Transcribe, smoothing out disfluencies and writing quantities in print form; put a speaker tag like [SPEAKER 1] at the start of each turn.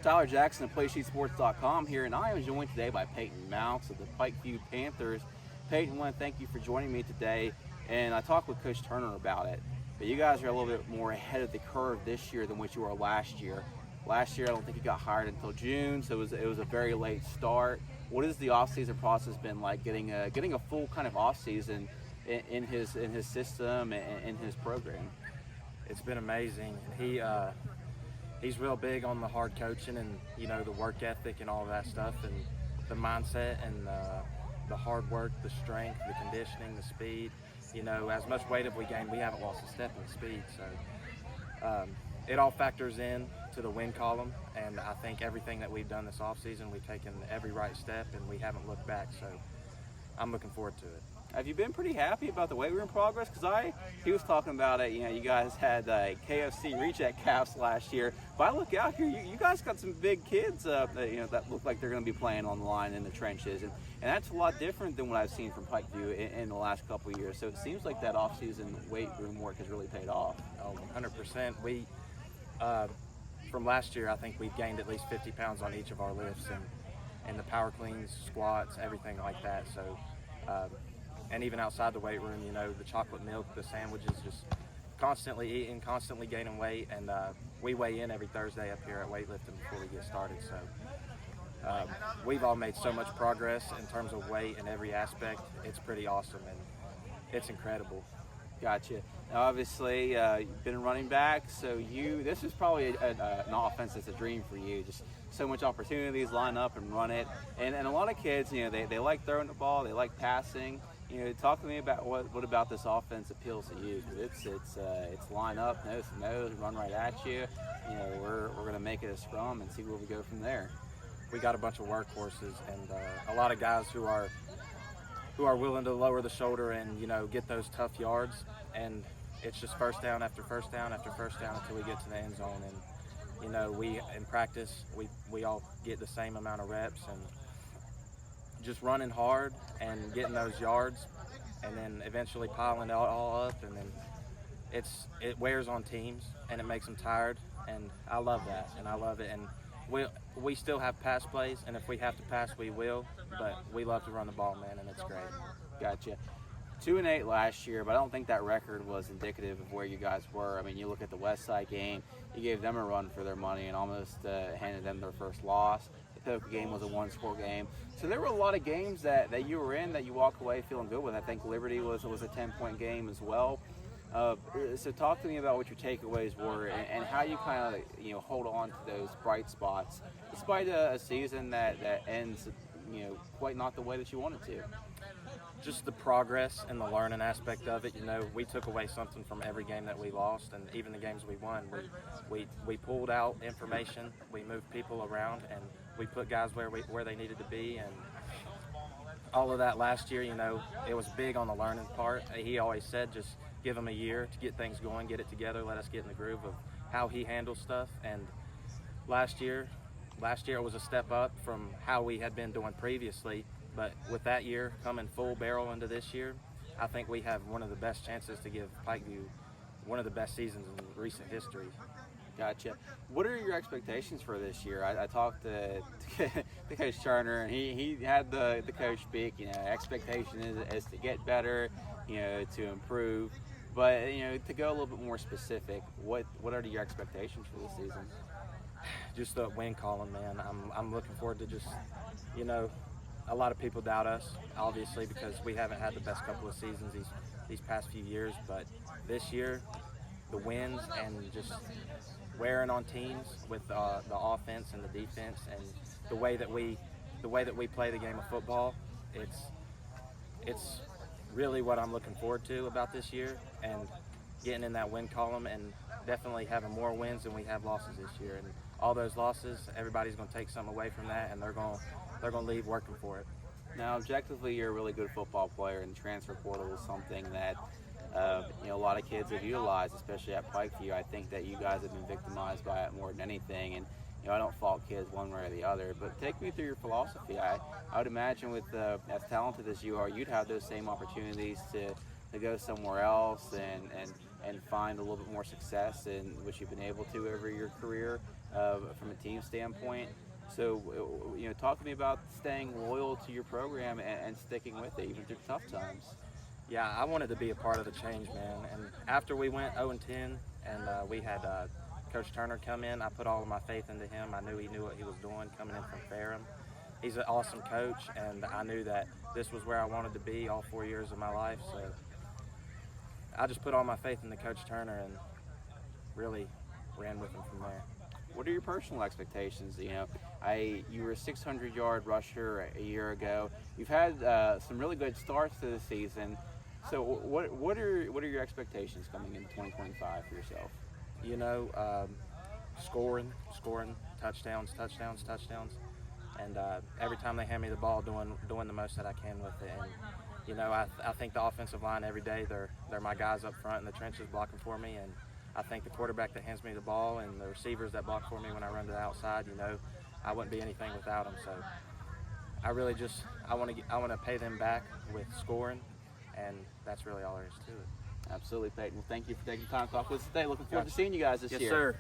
[SPEAKER 1] Tyler Jackson of PlaySheetSports.com here, and I am joined today by Peyton Mounts of the PikeView Panthers. Peyton, I want to thank you for joining me today, and I talked with Coach Turner about it, but you guys are a little bit more ahead of the curve this year than what you were last year. Last year, I don't think you got hired until June, so it was a very late start. What has the offseason process been like, getting a full kind of offseason in his system and in his program?
[SPEAKER 2] It's been amazing. He's real big on the hard coaching and, the work ethic and all of that stuff, and the mindset and the hard work, the strength, the conditioning, the speed. As much weight as we gained, we haven't lost a step in speed. So it all factors in to the win column, and I think everything that we've done this offseason, we've taken every right step, and we haven't looked back. So I'm looking forward to it.
[SPEAKER 1] Have you been pretty happy about the weight room progress? Because he was talking about it. You guys had KFC recheck calves last year. If I look out here, you guys got some big kids that look like they're going to be playing on the line in the trenches, and that's a lot different than what I've seen from PikeView in the last couple of years. So it seems like that off-season weight room work has really paid off.
[SPEAKER 2] Oh, 100%. We from last year, I think we've gained at least 50 pounds on each of our lifts, and the power cleans, squats, everything like that. So. And even outside the weight room, the chocolate milk, the sandwiches, just constantly eating, constantly gaining weight. And we weigh in every Thursday up here at weightlifting before we get started. So we've all made so much progress in terms of weight and every aspect. It's pretty awesome, and it's incredible.
[SPEAKER 1] Gotcha. Now, obviously, you've been a running back, so this is probably an offense that's a dream for you. Just so much opportunities, line up and run it. And a lot of kids, they like throwing the ball, they like passing. Talk to me about what about this offense appeals to you? Because it's line up, nose to nose, run right at you. We're going to make it a scrum and see where we go from there.
[SPEAKER 2] We got a bunch of workhorses and a lot of guys who are willing to lower the shoulder and get those tough yards. And it's just first down after first down after first down until we get to the end zone. And we in practice we all get the same amount of reps and just running hard and getting those yards, and then eventually piling it all up, and then it wears on teams and it makes them tired, and I love that, and I love it. And we still have pass plays, and if we have to pass, we will, but we love to run the ball, man, and it's great.
[SPEAKER 1] Gotcha. 2-8 last year, but I don't think that record was indicative of where you guys were. I mean, you look at the West Side game, you gave them a run for their money and almost handed them their first loss. The Poca game was a one-score game. So there were a lot of games that you were in that you walked away feeling good with. I think Liberty was a 10-point game as well. So talk to me about what your takeaways were and how you kind of hold on to those bright spots despite a season that ends quite not the way that you wanted to.
[SPEAKER 2] Just the progress and the learning aspect of it. We took away something from every game that we lost, and even the games we won. We pulled out information, we moved people around, and we put guys where they needed to be, and all of that last year. It was big on the learning part. He always said, just give him a year to get things going, get it together, let us get in the groove of how he handles stuff. And last year it was a step up from how we had been doing previously. But with that year coming full barrel into this year, I think we have one of the best chances to give PikeView one of the best seasons in recent history.
[SPEAKER 1] Gotcha. What are your expectations for this year? I talked to Coach Turner, and he had the coach speak. Expectation is to get better, to improve. But to go a little bit more specific, what are your expectations for this season?
[SPEAKER 2] Just the win column, man. I'm looking forward to just a lot of people doubt us, obviously, because we haven't had the best couple of seasons these past few years. But this year, the wins and just wearing on teams with the offense and the defense, and the way that we play the game of football, it's really what I'm looking forward to about this year, and getting in that win column and definitely having more wins than we have losses this year. And all those losses, everybody's going to take something away from that, and they're going to leave working for it.
[SPEAKER 1] Now, objectively, you're a really good football player, and transfer portal is something that a lot of kids have utilized, especially at PikeView. I think that you guys have been victimized by it more than anything, and I don't fault kids one way or the other. But take me through your philosophy. I would imagine with as talented as you are, you'd have those same opportunities to go somewhere else and find a little bit more success in which you've been able to over your career. from a team standpoint. So, talk to me about staying loyal to your program and sticking with it even through tough times.
[SPEAKER 2] Yeah, I wanted to be a part of the change, man. And after we went 0-10 and we had Coach Turner come in, I put all of my faith into him. I knew he knew what he was doing coming in from Ferrum. He's an awesome coach, and I knew that this was where I wanted to be all 4 years of my life. So I just put all my faith into Coach Turner and really ran with him from there.
[SPEAKER 1] What are your personal expectations? You were a 600-yard rusher a year ago. You've had some really good starts to the season. So what are your expectations coming into 2025 for yourself?
[SPEAKER 2] Scoring, touchdowns. And every time they hand me the ball, doing the most that I can with it. And I think the offensive line every day, they're my guys up front in the trenches blocking for me. And I think the quarterback that hands me the ball and the receivers that block for me when I run to the outside, I wouldn't be anything without them. So I really I want to pay them back with scoring, and that's really all there is to it.
[SPEAKER 1] Absolutely, Peyton. Well, thank you for taking time to talk with us today. Looking forward to seeing you guys this year.
[SPEAKER 2] Yes, sir.